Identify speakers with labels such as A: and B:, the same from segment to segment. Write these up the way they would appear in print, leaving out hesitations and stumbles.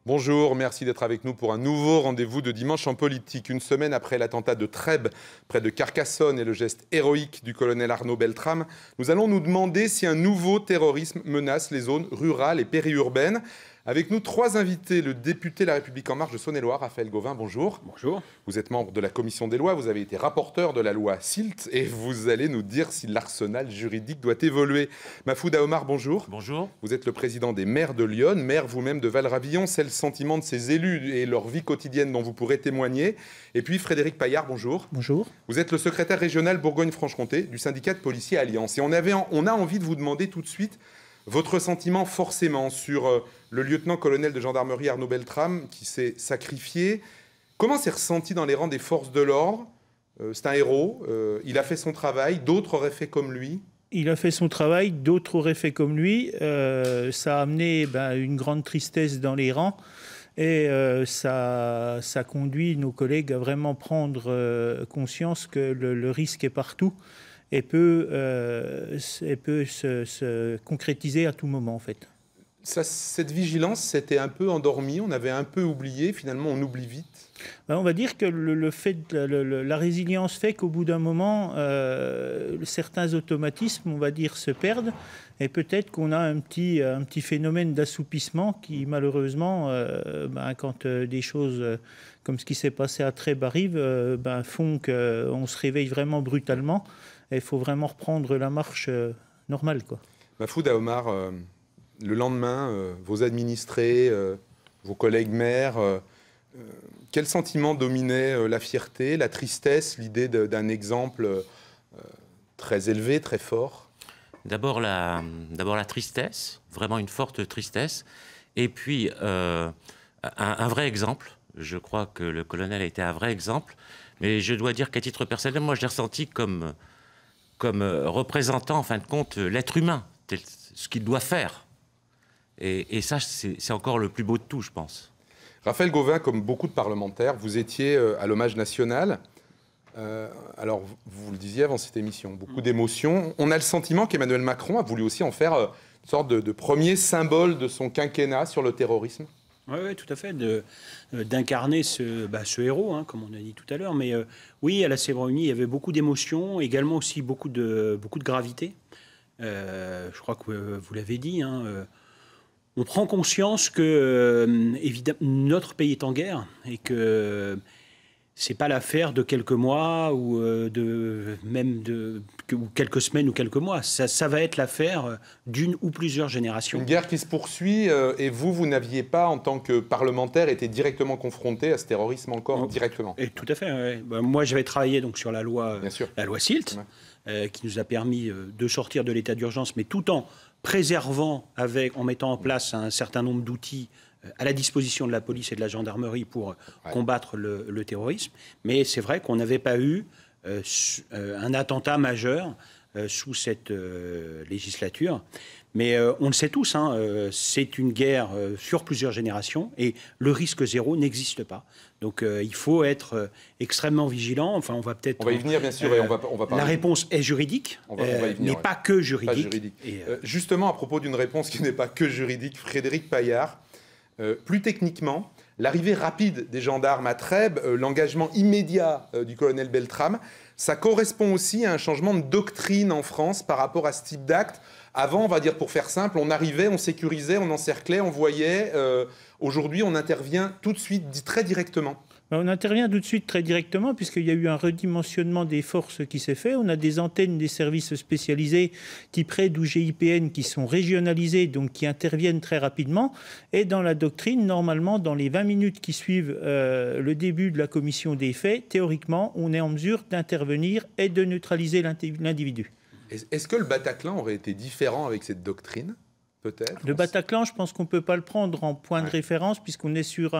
A: Bonjour, merci d'être avec nous pour un nouveau rendez-vous de Dimanche en politique. Une semaine après l'attentat de Trèbes, près de Carcassonne, et le geste héroïque du colonel Arnaud Beltrame, nous allons nous demander si un nouveau terrorisme menace les zones rurales et périurbaines. Avec nous, trois invités. Le député La République En Marche de Saône-et-Loire, Raphaël Gauvain, bonjour.
B: Bonjour.
A: Vous êtes membre de la commission des lois, vous avez été rapporteur de la loi SILT et vous allez nous dire si l'arsenal juridique doit évoluer. Mafouda Omar, bonjour.
C: Bonjour.
A: Vous êtes le président des maires de Lyon, maire vous-même de Valravillon. C'est le sentiment de ces élus et leur vie quotidienne dont vous pourrez témoigner. Et puis Frédéric Paillard, bonjour.
D: Bonjour.
A: Vous êtes le secrétaire régional Bourgogne-Franche-Comté du syndicat de policiers Alliance. Et on a envie de vous demander tout de suite votre sentiment forcément sur le lieutenant-colonel de gendarmerie Arnaud Beltrame qui s'est sacrifié. Comment s'est ressenti dans les rangs des forces de l'ordre? C'est un héros, il a fait son travail, d'autres auraient fait comme lui.
D: Il a fait son travail, d'autres auraient fait comme lui. Ça a amené une grande tristesse dans les rangs et ça conduit nos collègues à vraiment prendre conscience que le risque est partout et peut se concrétiser à tout moment en fait.
A: Cette vigilance s'était un peu endormie, on avait un peu oublié, finalement on oublie vite.
D: On va dire que la résilience fait qu'au bout d'un moment, certains automatismes, on va dire, se perdent. Et peut-être qu'on a un petit phénomène d'assoupissement qui, malheureusement, quand des choses comme ce qui s'est passé à Trèbes arrivent, font qu'on se réveille vraiment brutalement. Et il faut vraiment reprendre la marche normale, quoi.
A: Mafouda Omar, le lendemain, vos administrés, vos collègues maires... quel sentiment dominait la fierté, la tristesse, l'idée d'un exemple très élevé, très fort?
C: D'abord la tristesse, vraiment une forte tristesse, et puis un vrai exemple. Je crois que le colonel a été un vrai exemple, mais je dois dire qu'à titre personnel, moi je l'ai ressenti comme représentant, en fin de compte, l'être humain, ce qu'il doit faire. Et ça, c'est encore le plus beau de tout, je pense.
A: Raphaël Gauvain, comme beaucoup de parlementaires, vous étiez à l'hommage national. Alors, vous le disiez avant cette émission, beaucoup d'émotions. On a le sentiment qu'Emmanuel Macron a voulu aussi en faire une sorte de premier symbole de son quinquennat sur le terrorisme.
B: Oui, tout à fait, d'incarner ce héros, hein, comme on a dit tout à l'heure. Mais oui, à la cérémonie, il y avait beaucoup d'émotions, également aussi beaucoup de gravité. Je crois que vous l'avez dit, hein, on prend conscience que, évidemment, notre pays est en guerre et que c'est pas l'affaire de quelques mois ou ou quelques semaines ou quelques mois. Ça va être l'affaire d'une ou plusieurs générations.
A: Une guerre qui se poursuit et vous n'aviez pas, en tant que parlementaire, été directement confronté à ce terrorisme encore directement.
B: Et tout à fait. Ouais. Moi, j'avais travaillé donc sur la loi SILT, qui nous a permis de sortir de l'état d'urgence, mais tout en préservant, en mettant en place un certain nombre d'outils à la disposition de la police et de la gendarmerie pour combattre le terrorisme. Mais c'est vrai qu'on n'avait pas eu un attentat majeur sous cette législature. Mais on le sait tous, hein, c'est une guerre sur plusieurs générations et le risque zéro n'existe pas. Donc il faut être extrêmement vigilant. Enfin, on va peut-être...
A: On va y venir, bien sûr, et on va parler.
B: La réponse est juridique, mais pas que juridique.
A: Pas juridique. Justement, à propos d'une réponse qui n'est pas que juridique, Frédéric Paillard, plus techniquement, l'arrivée rapide des gendarmes à Trèbes, l'engagement immédiat du colonel Beltrame, ça correspond aussi à un changement de doctrine en France par rapport à ce type d'acte. Avant, on va dire pour faire simple, on arrivait, on sécurisait, on encerclait, on voyait. Aujourd'hui, on intervient tout de suite, très directement.
D: On intervient tout de suite très directement puisqu'il y a eu un redimensionnement des forces qui s'est fait. On a des antennes des services spécialisés type RAID ou GIPN qui sont régionalisées, donc qui interviennent très rapidement. Et dans la doctrine, normalement, dans les 20 minutes qui suivent le début de la commission des faits, théoriquement, on est en mesure d'intervenir et de neutraliser l'individu.
A: Est-ce que le Bataclan aurait été différent avec cette doctrine ?
D: Le Bataclan, je pense qu'on ne peut pas le prendre en point de référence puisqu'on est sur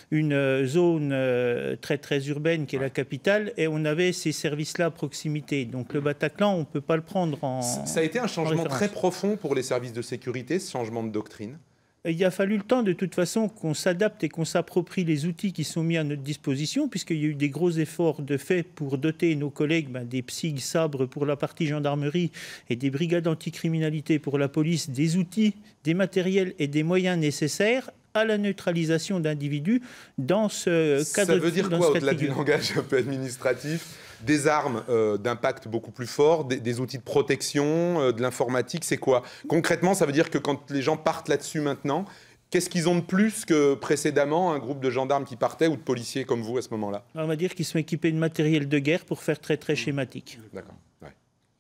D: une zone très très urbaine qui est la capitale et on avait ces services-là à proximité. Donc le Bataclan, on ne peut pas le prendre en
A: Ça a été un changement très profond pour les services de sécurité, ce changement de doctrine.
D: Il a fallu le temps, de toute façon, qu'on s'adapte et qu'on s'approprie les outils qui sont mis à notre disposition, puisqu'il y a eu des gros efforts de fait pour doter nos collègues des PSIG sabres pour la partie gendarmerie et des brigades anticriminalité pour la police des outils, des matériels et des moyens nécessaires à la neutralisation d'individus dans ce cadre.
A: Ça veut dire quoi, au-delà du langage un peu administratif? Des armes d'impact beaucoup plus fort, des outils de protection, de l'informatique, c'est quoi? Concrètement, ça veut dire que quand les gens partent là-dessus maintenant, qu'est-ce qu'ils ont de plus que précédemment un groupe de gendarmes qui partaient ou de policiers comme vous à ce moment-là?
D: On va dire qu'ils sont équipés de matériel de guerre pour faire très très schématique.
A: D'accord. Ouais.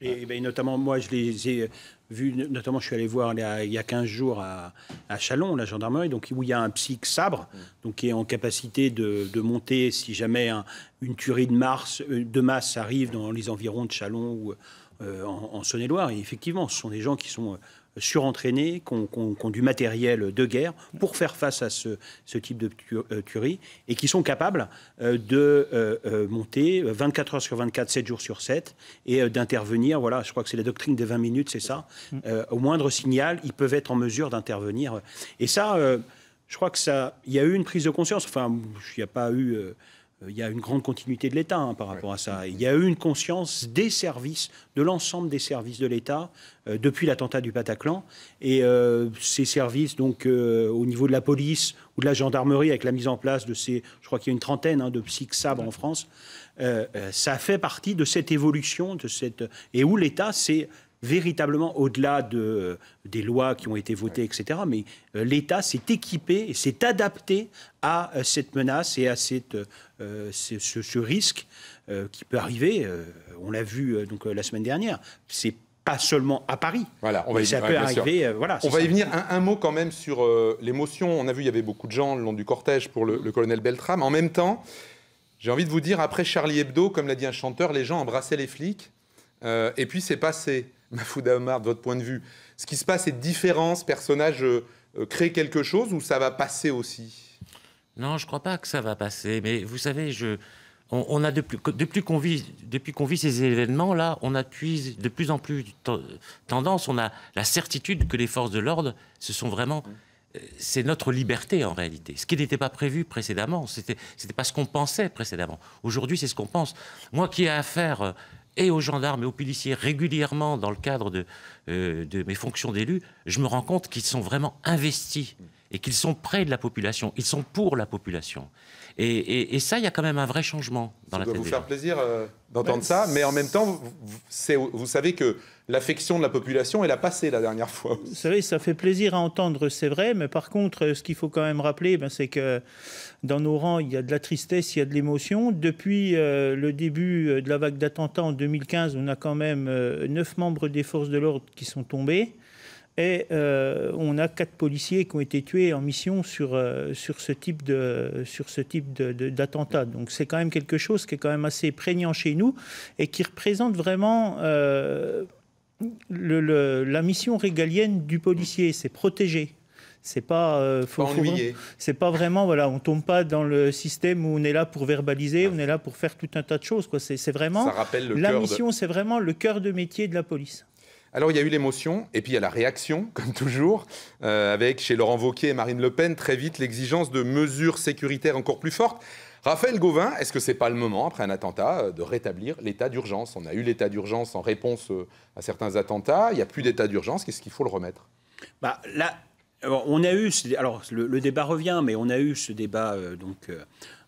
B: Et ben, notamment, moi, je les ai vus, notamment, je suis allé voir il y a 15 jours à Châlons, la gendarmerie, donc, où il y a un psy sabre, donc, qui est en capacité de monter si jamais une tuerie de masse arrive dans les environs de Châlons ou en Saône-et-Loire. Et effectivement, ce sont des gens qui sont surentraînés, qui ont du matériel de guerre pour faire face à ce type de tuerie et qui sont capables de monter 24 heures sur 24, 7 jours sur 7 et d'intervenir, voilà, je crois que c'est la doctrine des 20 minutes, c'est ça, au moindre signal, ils peuvent être en mesure d'intervenir. Et ça, je crois que il y a eu une prise de conscience, enfin, il n'y a pas eu... il y a une grande continuité de l'État par rapport à ça. Il y a eu une conscience des services, de l'ensemble des services de l'État, depuis l'attentat du Bataclan. Et ces services, donc, au niveau de la police ou de la gendarmerie, avec la mise en place de je crois qu'il y a une trentaine de psy sabres en France, ça fait partie de cette évolution, et où l'État s'est véritablement, au-delà des lois qui ont été votées, etc., mais l'État s'est équipé et s'est adapté à cette menace et à ce risque qui peut arriver. On l'a vu donc, la semaine dernière. C'est pas seulement à Paris.
A: Voilà,
B: ça peut arriver.
A: On va y venir. Un mot quand même sur l'émotion. On a vu, il y avait beaucoup de gens le long du cortège pour le colonel Beltrame. En même temps, j'ai envie de vous dire, après Charlie Hebdo, comme l'a dit un chanteur, les gens embrassaient les flics. Et puis c'est passé. Mahfouda Omar, de votre point de vue, ce qui se passe, ces différences, personnages créent quelque chose ou ça va passer aussi?
C: Non, je ne crois pas que ça va passer. Mais vous savez, on a depuis qu'on vit ces événements-là, on appuie de plus en plus tendance, on a la certitude que les forces de l'ordre, ce sont vraiment... C'est notre liberté en réalité. Ce qui n'était pas prévu précédemment, c'était pas ce qu'on pensait précédemment. Aujourd'hui, c'est ce qu'on pense. Moi qui ai affaire... et aux gendarmes et aux policiers régulièrement dans le cadre de mes fonctions d'élu, je me rends compte qu'ils sont vraiment investis et qu'ils sont près de la population, ils sont pour la population. Et ça, il y a quand même un vrai changement dans la tête.
A: Ça doit vous faire plaisir d'entendre ça, mais en même temps, vous savez que l'affection de la population, elle a passé la dernière fois.
D: Vous savez, ça fait plaisir à entendre, c'est vrai, mais par contre, ce qu'il faut quand même rappeler, c'est que dans nos rangs, il y a de la tristesse, il y a de l'émotion. Depuis le début de la vague d'attentats en 2015, on a quand même 9 membres des forces de l'ordre qui sont tombés. Et on a 4 policiers qui ont été tués en mission sur ce type d'attentat. Donc c'est quand même quelque chose qui est quand même assez prégnant chez nous et qui représente vraiment la mission régalienne du policier, c'est protéger. C'est pas, c'est pas vraiment, voilà, on tombe pas dans le système où on est là pour verbaliser, on est là pour faire tout un tas de choses, quoi. C'est vraiment, la mission, c'est vraiment le cœur de métier de la police.
A: Alors, il y a eu l'émotion, et puis il y a la réaction, comme toujours, avec, chez Laurent Wauquiez et Marine Le Pen, très vite, l'exigence de mesures sécuritaires encore plus fortes. Raphaël Gauvain, est-ce que ce n'est pas le moment, après un attentat, de rétablir l'état d'urgence? On a eu l'état d'urgence en réponse à certains attentats, il n'y a plus d'état d'urgence, qu'est-ce qu'il faut le remettre?
B: Là, on a eu, alors le débat revient, mais on a eu ce débat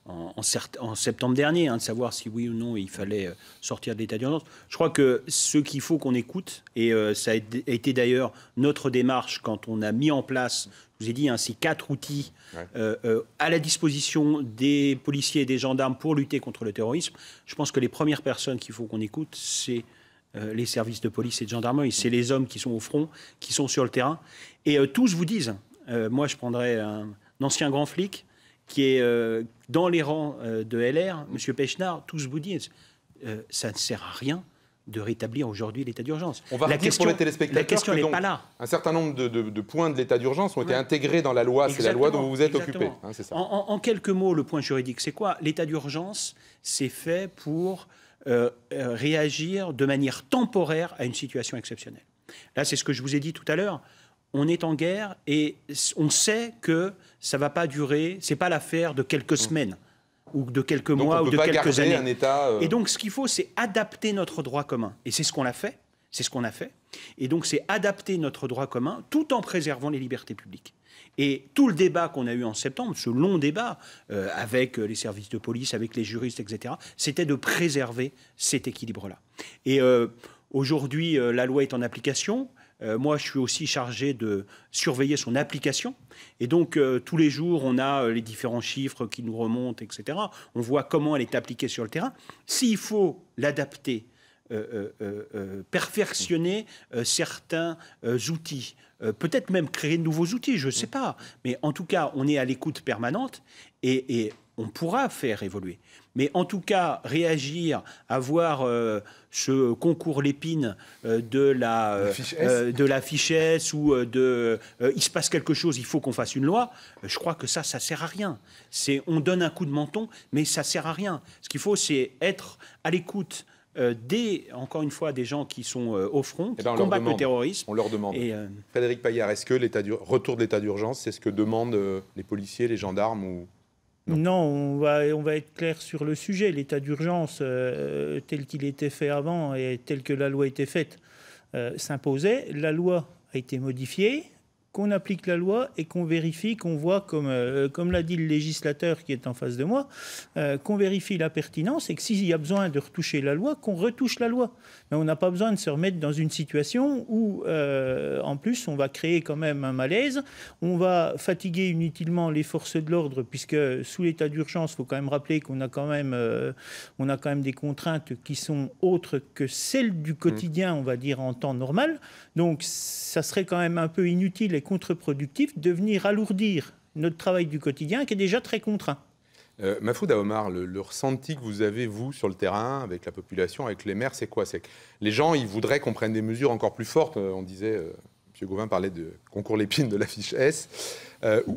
B: en septembre dernier, de savoir si oui ou non il fallait sortir de l'état d'urgence. Je crois que ce qu'il faut qu'on écoute, et ça a été d'ailleurs notre démarche quand on a mis en place, je vous ai dit, ces 4 outils à la disposition des policiers et des gendarmes pour lutter contre le terrorisme. Je pense que les premières personnes qu'il faut qu'on écoute, c'est les services de police et de gendarmerie. C'est les hommes qui sont au front, qui sont sur le terrain. Et tous vous disent, moi je prendrais un ancien grand flic, qui est dans les rangs de LR, M. Pechnard, tous vous disent ça ne sert à rien de rétablir aujourd'hui l'état d'urgence.
A: On va redire pour les téléspectateurs
B: la question n'est pas là.
A: Un certain nombre de points de l'état d'urgence ont été intégrés dans la loi. C'est la loi dont vous vous êtes occupé. C'est ça.
B: En quelques mots, le point juridique, c'est quoi? L'état d'urgence, c'est fait pour réagir de manière temporaire à une situation exceptionnelle. Là, c'est ce que je vous ai dit tout à l'heure. On est en guerre et on sait que ça ne va pas durer, ce n'est pas l'affaire de quelques semaines ou de quelques mois ou de quelques années.
A: Un état,
B: Et donc ce qu'il faut, c'est adapter notre droit commun. Et c'est ce qu'on a fait. C'est ce qu'on a fait. Et donc c'est adapter notre droit commun tout en préservant les libertés publiques. Et tout le débat qu'on a eu en septembre, ce long débat avec les services de police, avec les juristes, etc., c'était de préserver cet équilibre-là. Et aujourd'hui, la loi est en application. Moi, je suis aussi chargé de surveiller son application. Et donc, tous les jours, on a les différents chiffres qui nous remontent, etc. On voit comment elle est appliquée sur le terrain. S'il faut l'adapter, perfectionner certains outils, peut-être même créer de nouveaux outils, je ne sais pas. Mais en tout cas, on est à l'écoute permanente et on pourra faire évoluer. Mais en tout cas, réagir, avoir ce concours Lépine de la fiche S ou il se passe quelque chose, il faut qu'on fasse une loi, je crois que ça ne sert à rien. On donne un coup de menton, mais ça ne sert à rien. Ce qu'il faut, c'est être à l'écoute encore une fois, des gens qui sont au front, qui combattent le terrorisme.
A: On leur demande. Frédéric Paillard, est-ce que retour de l'état d'urgence, c'est ce que demandent les policiers, les gendarmes ou...
D: Non, on va être clair sur le sujet. L'état d'urgence, tel qu'il était fait avant et tel que la loi a été faite, s'imposait. La loi a été modifiée, qu'on applique la loi et qu'on vérifie, qu'on voit, comme l'a dit le législateur qui est en face de moi, qu'on vérifie la pertinence et que s'il y a besoin de retoucher la loi, qu'on retouche la loi. Mais on n'a pas besoin de se remettre dans une situation où, en plus, on va créer quand même un malaise, on va fatiguer inutilement les forces de l'ordre, puisque sous l'état d'urgence, il faut quand même rappeler qu'on a quand même des contraintes qui sont autres que celles du quotidien, on va dire, en temps normal. Donc, ça serait quand même un peu inutile et contre-productif de venir alourdir notre travail du quotidien qui est déjà très contraint.
A: Mafouda Omar, le ressenti que vous avez, vous, sur le terrain, avec la population, avec les maires, c'est quoi? C'est que les gens, ils voudraient qu'on prenne des mesures encore plus fortes. On disait, M. Gauvin parlait de concours Lépine de la fiche S.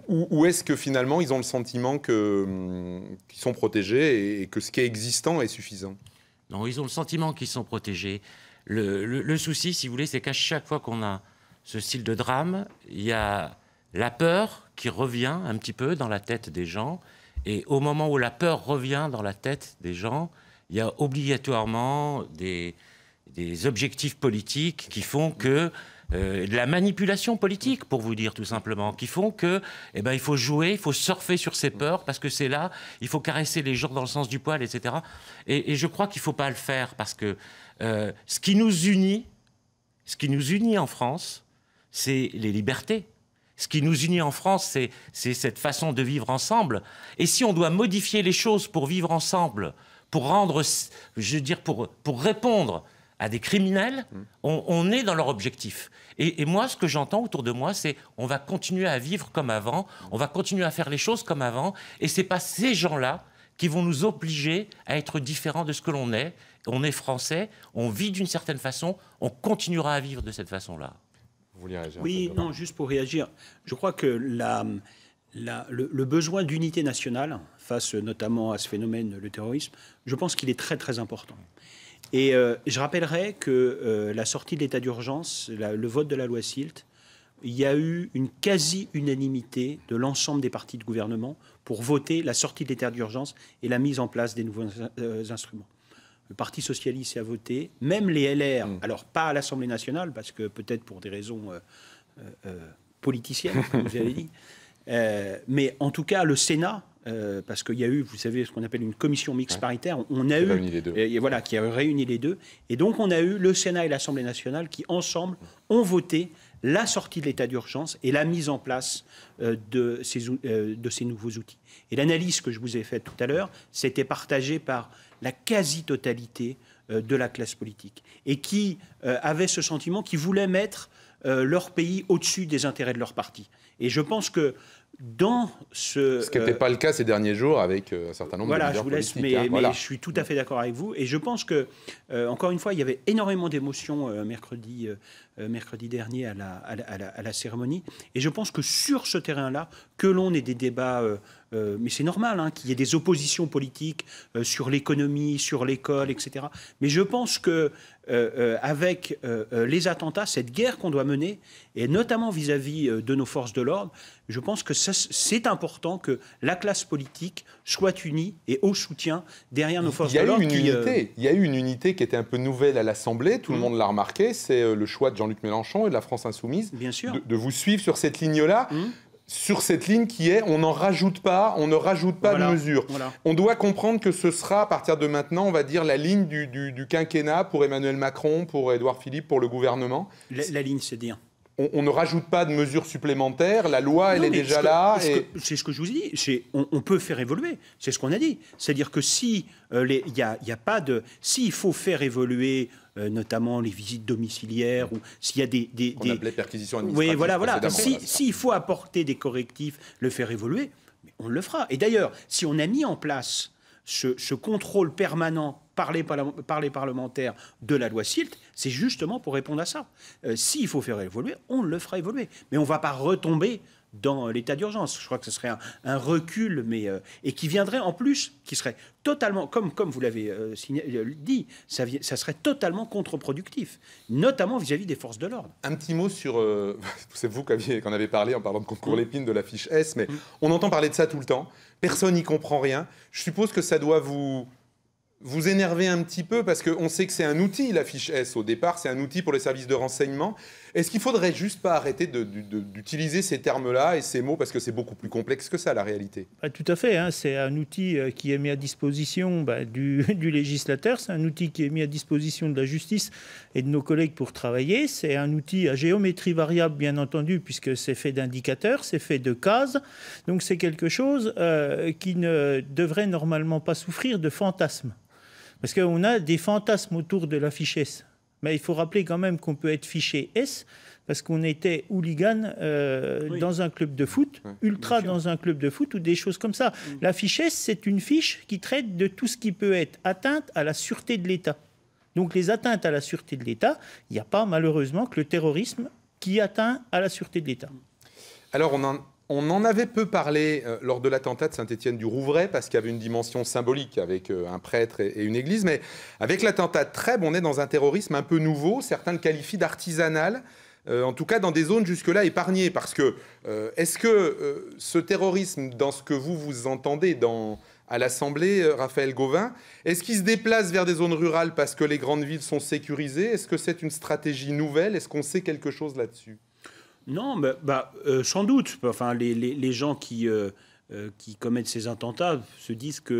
A: Ou est-ce que finalement, ils ont le sentiment qu'ils sont protégés et que ce qui est existant est suffisant?
C: Non, ils ont le sentiment qu'ils sont protégés. Le souci, si vous voulez, c'est qu'à chaque fois qu'on a ce style de drame, il y a la peur qui revient un petit peu dans la tête des gens. Et au moment où la peur revient dans la tête des gens, il y a obligatoirement des objectifs politiques qui font que... de la manipulation politique, pour vous dire tout simplement, qui font que, il faut jouer, il faut surfer sur ces peurs, parce que c'est là, il faut caresser les gens dans le sens du poil, etc. Et je crois qu'il ne faut pas le faire, parce que ce qui nous unit en France, c'est les libertés. Ce qui nous unit en France, c'est cette façon de vivre ensemble. Et si on doit modifier les choses pour vivre ensemble, pour rendre, je veux dire, pour répondre à des criminels, on est dans leur objectif. Et moi, ce que j'entends autour de moi, c'est on va continuer à vivre comme avant, on va continuer à faire les choses comme avant, et ce n'est pas ces gens-là qui vont nous obliger à être différents de ce que l'on est. On est français, on vit d'une certaine façon, on continuera à vivre de cette façon-là.
A: Vous voulez réagir?
B: Oui, non, juste pour réagir. Je crois que le besoin d'unité nationale, face notamment à ce phénomène, le terrorisme, je pense qu'il est très, très important. Et je rappellerai que la sortie de l'état d'urgence, le vote de la loi SILT, il y a eu une quasi-unanimité de l'ensemble des partis de gouvernement pour voter la sortie de l'état d'urgence et la mise en place des nouveaux instruments. Le Parti socialiste a voté, même les LR, alors pas à l'Assemblée nationale, parce que peut-être pour des raisons politiciennes, comme vous avez dit, mais en tout cas le Sénat, parce qu'il y a eu, vous savez, ce qu'on appelle une commission mixte paritaire, on a eu, voilà, qui a réuni les deux, et donc on a eu le Sénat et l'Assemblée nationale qui ensemble ont voté la sortie de l'état d'urgence et la mise en place de ces nouveaux outils. Et l'analyse que je vous ai faite tout à l'heure, c'était partagée par la quasi-totalité de la classe politique, et qui avait ce sentiment qu'ils voulaient mettre leur pays au-dessus des intérêts de leur parti. Et je pense que dans ce
A: qui n'était pas le cas ces derniers jours avec un certain nombre de leaders politiques.
B: Voilà, mais je suis tout à fait d'accord avec vous. Et je pense que, encore une fois, il y avait énormément d'émotions mercredi dernier à la cérémonie. Et je pense que sur ce terrain-là, que l'on ait des débats mais c'est normal qu'il y ait des oppositions politiques sur l'économie, sur l'école, etc. Mais je pense que avec les attentats, cette guerre qu'on doit mener, et notamment vis-à-vis de nos forces de l'ordre, je pense que c'est important que la classe politique soit unie et au soutien derrière nos forces de l'ordre.
A: Il y a eu une unité qui était un peu nouvelle à l'Assemblée, tout le monde l'a remarqué, c'est le choix de Jean-Luc Mélenchon et de la France Insoumise de vous suivre sur cette ligne-là. Sur cette ligne qui est, on ne rajoute pas de mesures. Voilà. On doit comprendre que ce sera, à partir de maintenant, on va dire, la ligne du quinquennat pour Emmanuel Macron, pour Édouard Philippe, pour le gouvernement.
B: La ligne, c'est dire
A: on ne rajoute pas de mesures supplémentaires, la loi, elle est déjà là.
B: C'est ce que je vous dis, on peut faire évoluer, c'est ce qu'on a dit. C'est-à-dire que si y a pas de... S'il faut faire évoluer notamment les visites domiciliaires, ou s'il y a des...
A: On appelait perquisition administrative.
B: Oui, voilà. S'il faut apporter des correctifs, le faire évoluer, on le fera. Et d'ailleurs, si on a mis en place ce contrôle permanent par les parlementaires de la loi SILT, c'est justement pour répondre à ça. S'il faut faire évoluer, on le fera évoluer. Mais on ne va pas retomber dans l'état d'urgence. Je crois que ce serait un recul, et qui viendrait en plus, qui serait totalement, comme vous l'avez dit, ça serait totalement contre-productif, notamment vis-à-vis des forces de l'ordre.
A: Un petit mot sur... c'est vous qui en avez parlé en parlant de concours Lépine, de la fiche S, mais on entend parler de ça tout le temps. Personne n'y comprend rien. Je suppose que ça doit vous énervez un petit peu parce qu'on sait que c'est un outil, la fiche S, au départ, c'est un outil pour les services de renseignement. Est-ce qu'il ne faudrait juste pas arrêter d'utiliser ces termes-là et ces mots parce que c'est beaucoup plus complexe que ça, la réalité?
D: Tout à fait, c'est un outil qui est mis à disposition du législateur, c'est un outil qui est mis à disposition de la justice et de nos collègues pour travailler, c'est un outil à géométrie variable, bien entendu, puisque c'est fait d'indicateurs, c'est fait de cases, donc c'est quelque chose qui ne devrait normalement pas souffrir de fantasmes. Parce qu'on a des fantasmes autour de la fiche S. Mais il faut rappeler quand même qu'on peut être fiché S parce qu'on était hooligan dans un club de foot, ultra dans un club de foot ou des choses comme ça. La fiche S, c'est une fiche qui traite de tout ce qui peut être atteinte à la sûreté de l'État. Donc les atteintes à la sûreté de l'État, il n'y a pas malheureusement que le terrorisme qui atteint à la sûreté de l'État.
A: Alors on en avait peu parlé lors de l'attentat de Saint-Étienne-du-Rouvray parce qu'il y avait une dimension symbolique avec un prêtre et une église. Mais avec l'attentat de Trèbes, on est dans un terrorisme un peu nouveau. Certains le qualifient d'artisanal, en tout cas dans des zones jusque-là épargnées. Parce que est-ce que ce terrorisme, dans ce que vous entendez à l'Assemblée, Raphaël Gauvain, est-ce qu'il se déplace vers des zones rurales parce que les grandes villes sont sécurisées? Est-ce que c'est une stratégie nouvelle? Est-ce qu'on sait quelque chose là-dessus?
B: Non, mais, sans doute. Enfin, les gens qui commettent ces attentats se disent que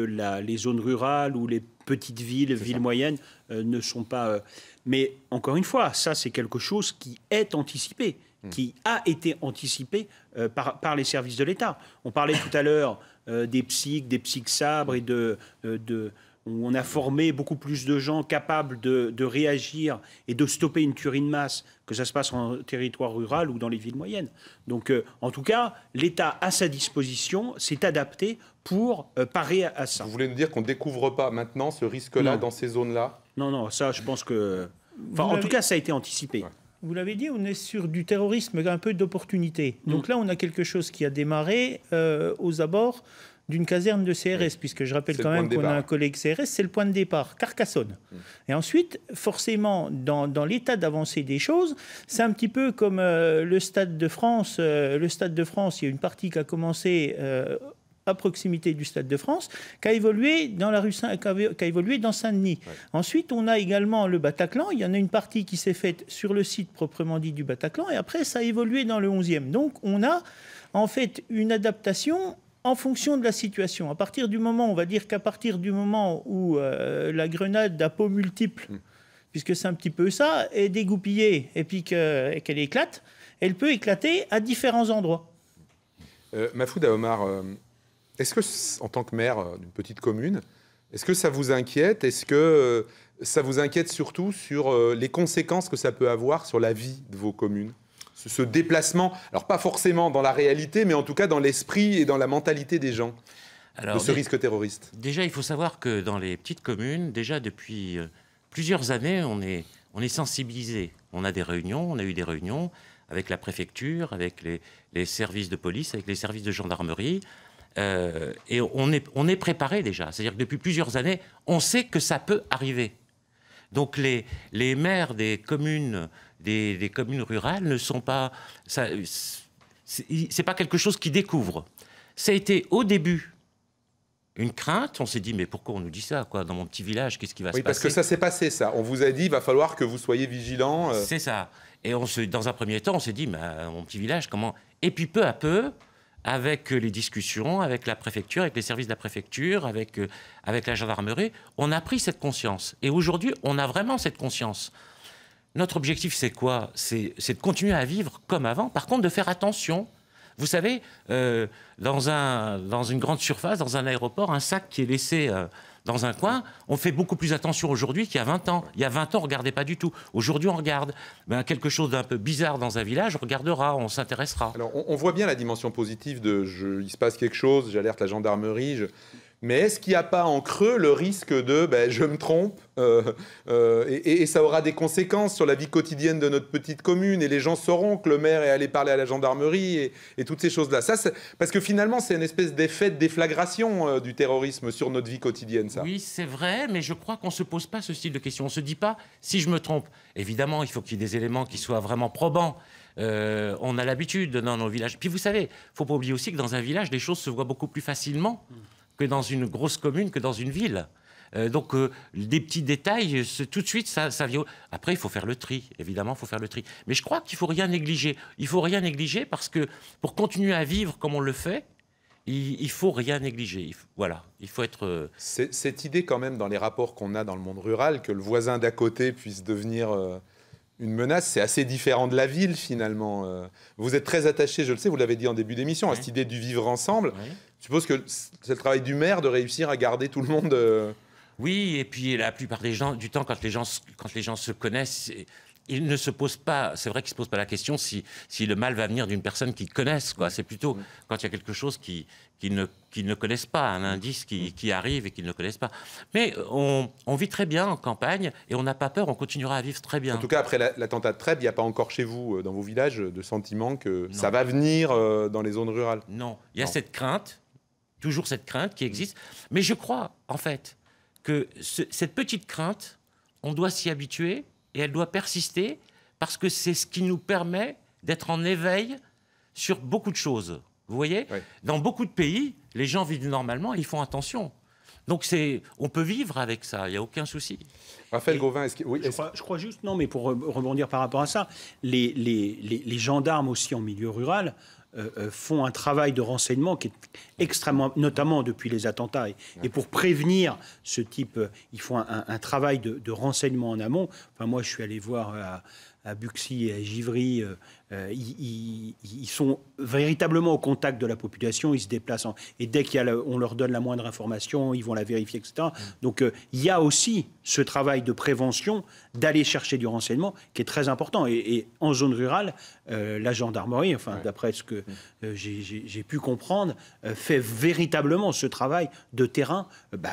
B: les zones rurales ou les petites villes moyennes ne sont pas... Mais encore une fois, ça c'est quelque chose qui est anticipé, qui a été anticipé par les services de l'État. On parlait tout à l'heure des psych sabres et où on a formé beaucoup plus de gens capables de réagir et de stopper une tuerie de masse, que ça se passe en territoire rural ou dans les villes moyennes. Donc, en tout cas, l'État, à sa disposition, s'est adapté pour parer à ça.
A: Vous voulez nous dire qu'on ne découvre pas maintenant ce risque-là dans ces zones-là?
B: Non, ça, je pense que... en tout cas, ça a été anticipé. Ouais.
D: Vous l'avez dit, on est sur du terrorisme un peu d'opportunité. Donc là, on a quelque chose qui a démarré aux abords d'une caserne de CRS, puisque je rappelle quand même qu'on a un collègue CRS, c'est le point de départ, Carcassonne. Et ensuite, forcément, dans l'état d'avancée des choses, c'est un petit peu comme le Stade de France. Le Stade de France, il y a une partie qui a commencé à proximité du Stade de France, qui a évolué dans Saint-Denis. Ouais. Ensuite, on a également le Bataclan. Il y en a une partie qui s'est faite sur le site proprement dit du Bataclan, et après, ça a évolué dans le 11e. Donc, on a en fait une adaptation en fonction de la situation. À partir du moment, on va dire qu'à partir du moment où la grenade à peau multiple, puisque c'est un petit peu ça, est dégoupillée et puis qu'elle éclate, elle peut éclater à différents endroits.
A: Mafouda Omar, est-ce que, en tant que maire d'une petite commune, est-ce que ça vous inquiète? Est-ce que ça vous inquiète surtout sur les conséquences que ça peut avoir sur la vie de vos communes? Ce déplacement, alors pas forcément dans la réalité, mais en tout cas dans l'esprit et dans la mentalité des gens, de ce risque terroriste.
C: Déjà, il faut savoir que dans les petites communes, déjà depuis plusieurs années, on est sensibilisé. On a eu des réunions avec la préfecture, avec les services de police, avec les services de gendarmerie. Et on est préparé déjà. C'est-à-dire que depuis plusieurs années, on sait que ça peut arriver. Donc les maires des communes rurales ne sont pas... C'est pas quelque chose qu'ils découvrent. Ça a été au début une crainte. On s'est dit, mais pourquoi on nous dit ça, quoi, dans mon petit village, qu'est-ce qui va se passer?
A: Oui, parce que ça s'est passé, ça. On vous a dit, il va falloir que vous soyez vigilants.
C: C'est ça. Et dans un premier temps, on s'est dit, mon petit village, comment... Et puis peu à peu, avec les discussions, avec la préfecture, avec les services de la préfecture, avec la gendarmerie, on a pris cette conscience. Et aujourd'hui, on a vraiment cette conscience. Notre objectif, c'est quoi? C'est de continuer à vivre comme avant. Par contre, de faire attention. Vous savez, dans une grande surface, dans un aéroport, un sac qui est laissé dans un coin, on fait beaucoup plus attention aujourd'hui qu'il y a 20 ans. Il y a 20 ans, on ne regardait pas du tout. Aujourd'hui, on regarde. Quelque chose d'un peu bizarre dans un village, on regardera, on s'intéressera.
A: Alors, on voit bien la dimension positive de il se passe quelque chose, j'alerte la gendarmerie, mais est-ce qu'il n'y a pas en creux le risque de je me trompe et ça aura des conséquences sur la vie quotidienne de notre petite commune et les gens sauront que le maire est allé parler à la gendarmerie et toutes ces choses-là. Parce que finalement, c'est une espèce d'effet de déflagration du terrorisme sur notre vie quotidienne, ça.
C: Oui, c'est vrai, mais je crois qu'on ne se pose pas ce style de questions. On ne se dit pas si je me trompe. Évidemment, il faut qu'il y ait des éléments qui soient vraiment probants. On a l'habitude dans nos villages. Puis vous savez, il ne faut pas oublier aussi que dans un village, les choses se voient beaucoup plus facilement que dans une grosse commune, que dans une ville. Donc, des petits détails, tout de suite, ça vient... Après, il faut faire le tri, évidemment, il faut faire le tri. Mais je crois qu'il ne faut rien négliger. Il ne faut rien négliger parce que pour continuer à vivre comme on le fait, il ne faut rien négliger. Voilà, il faut être...
A: Cette idée, quand même, dans les rapports qu'on a dans le monde rural, que le voisin d'à côté puisse devenir... une menace, c'est assez différent de la ville, finalement. Vous êtes très attaché, je le sais, vous l'avez dit en début d'émission, à cette idée du vivre ensemble. Oui. Je suppose que c'est le travail du maire de réussir à garder tout le monde...
C: Oui, et puis la plupart du temps, quand les gens se connaissent, ils ne se posent pas... C'est vrai qu'ils ne se posent pas la question si le mal va venir d'une personne qu'ils connaissent, quoi. C'est plutôt quand il y a quelque chose qu'ils ne connaissent pas, un indice qui arrive et qu'ils ne connaissent pas. Mais on vit très bien en campagne et on n'a pas peur, on continuera à vivre très bien.
A: En tout cas, après l'attentat de Trèbes, il n'y a pas encore chez vous, dans vos villages, de sentiment que ça va venir dans les zones rurales?
C: Non, il y a cette crainte, toujours cette crainte qui existe. Mais je crois, en fait, que cette petite crainte, on doit s'y habituer et elle doit persister parce que c'est ce qui nous permet d'être en éveil sur beaucoup de choses. Vous voyez, dans beaucoup de pays, les gens vivent normalement et ils font attention. Donc on peut vivre avec ça, il n'y a aucun souci.
A: Raphaël Gauvin,
B: je crois juste, non, mais pour rebondir par rapport à ça, les gendarmes aussi en milieu rural font un travail de renseignement qui est extrêmement, notamment depuis les attentats. Et pour prévenir ce type, ils font un travail de renseignement en amont. Enfin, moi, je suis allé voir à Buxy et à Givry, ils sont véritablement au contact de la population, ils se déplacent. Et dès qu'on leur donne la moindre information, ils vont la vérifier, etc. Donc, il y a aussi ce travail de prévention, d'aller chercher du renseignement, qui est très important. Et en zone rurale, la gendarmerie, d'après ce que j'ai pu comprendre, fait véritablement ce travail de terrain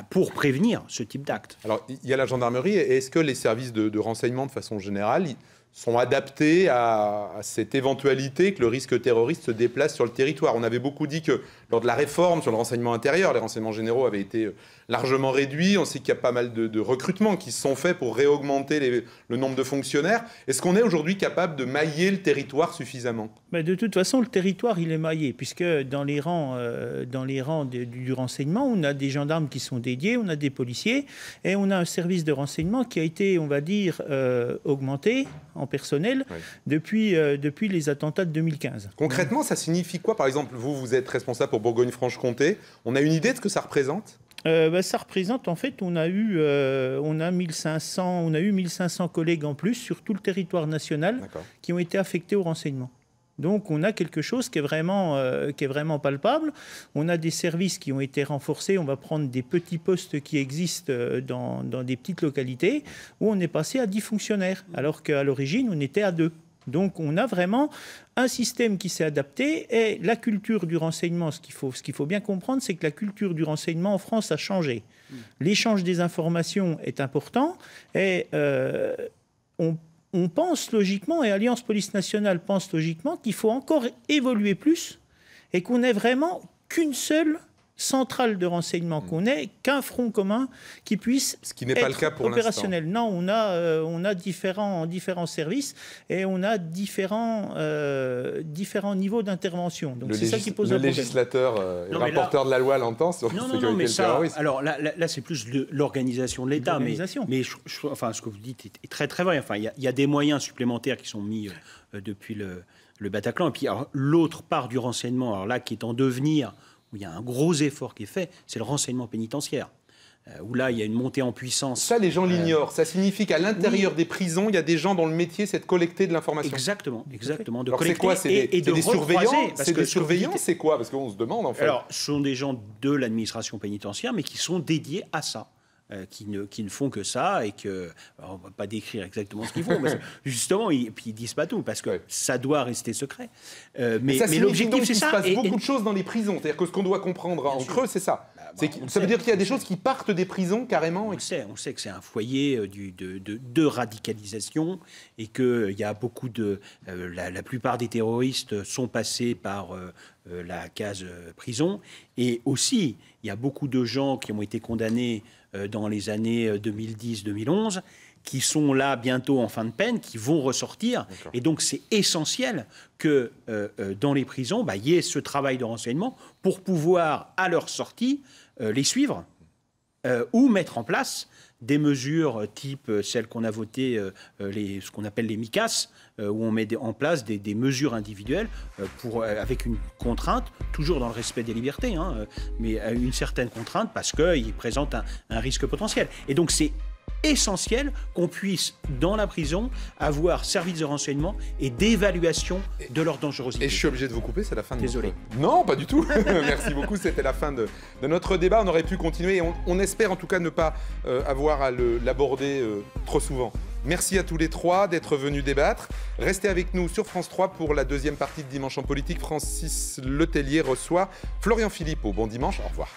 B: pour prévenir ce type d'acte.
A: Alors, il y a la gendarmerie, et est-ce que les services de renseignement, de façon générale, sont adaptés à cette éventualité que le risque terroriste se déplace sur le territoire? On avait beaucoup dit que lors de la réforme sur le renseignement intérieur, les renseignements généraux avaient été largement réduits. On sait qu'il y a pas mal de recrutements qui se sont faits pour réaugmenter le nombre de fonctionnaires. Est-ce qu'on est aujourd'hui capable de mailler le territoire suffisamment?
D: De toute façon, le territoire, il est maillé, puisque dans les rangs du renseignement, on a des gendarmes qui sont dédiés, on a des policiers, et on a un service de renseignement qui a été, on va dire, augmenté en personnel depuis les attentats de 2015.
A: Concrètement, ça signifie quoi? Par exemple, vous êtes responsable pour Bourgogne-Franche-Comté. On a une idée de ce que ça représente?
D: Ça représente, en fait, on a eu 1500 collègues en plus sur tout le territoire national qui ont été affectés au renseignement. Donc, on a quelque chose qui est vraiment palpable. On a des services qui ont été renforcés. On va prendre des petits postes qui existent dans des petites localités où on est passé à 10 fonctionnaires, alors qu'à l'origine, on était à 2. Donc, on a vraiment un système qui s'est adapté et la culture du renseignement, ce qu'il faut bien comprendre, c'est que la culture du renseignement en France a changé. L'échange des informations est important et on pense logiquement, et Alliance Police Nationale pense logiquement, qu'il faut encore évoluer plus et qu'on n'ait vraiment qu'une seule centrale de renseignement qu'on ait, qu'un front commun qui puisse
A: ce qui n'est pas le cas pour
D: opérationnel. Non, on a différents services et on a différents niveaux d'intervention. Donc c'est ça qui pose un problème.
A: Le législateur et le rapporteur de la loi l'entend sur la sécurité et le terrorisme.
B: Alors là c'est plus l'organisation de l'État. Mais enfin, ce que vous dites est très très vrai. Enfin, il y a des moyens supplémentaires qui sont mis depuis le Bataclan. Et puis l'autre part du renseignement, alors là qui est en devenir, où il y a un gros effort qui est fait, c'est le renseignement pénitentiaire. Où là, il y a une montée en puissance.
A: Ça, les gens l'ignorent. Ça signifie qu'à l'intérieur des prisons, il y a des gens dont le métier, c'est de collecter de l'information.
B: Exactement. De
A: alors,
B: collecter
A: quoi, et de
B: des surveillants.
A: C'est des surveillants, c'est quoi? Parce qu'on se demande, en fait.
B: Alors, ce sont des gens de l'administration pénitentiaire, mais qui sont dédiés à ça. Qui ne font que ça et que... Alors, on ne va pas décrire exactement ce qu'ils font, parce que justement, ils ne disent pas tout, parce que ça doit rester secret.
A: Mais l'objectif, c'est ça. Il se passe beaucoup de choses dans les prisons. C'est-à-dire que ce qu'on doit comprendre en creux, c'est ça. Ça veut dire qu'il y a des choses qui partent des prisons, carrément.
B: On sait que c'est un foyer de radicalisation et qu'il y a beaucoup de... la plupart des terroristes sont passés par la case prison. Et aussi, il y a beaucoup de gens qui ont été condamnés dans les années 2010-2011, qui sont là bientôt en fin de peine, qui vont ressortir. Et donc, c'est essentiel que dans les prisons, il y ait ce travail de renseignement pour pouvoir, à leur sortie, les suivre ou mettre en place des mesures type celles qu'on a votées, ce qu'on appelle les MICAS, où on met en place des mesures individuelles avec une contrainte, toujours dans le respect des libertés, mais une certaine contrainte parce qu'ils présentent un risque potentiel. Et donc c'est essentiel qu'on puisse, dans la prison, avoir service de renseignement et d'évaluation de leur dangerosité.
A: Et je suis obligé de vous couper, c'est la fin de
B: Désolé.
A: Non, pas du tout. Merci beaucoup, c'était la fin de notre débat. On aurait pu continuer et on espère en tout cas ne pas avoir à l'aborder trop souvent. Merci à tous les trois d'être venus débattre. Restez avec nous sur France 3 pour la deuxième partie de Dimanche en politique. Francis Letellier reçoit Florian Philippot. Bon dimanche, au revoir.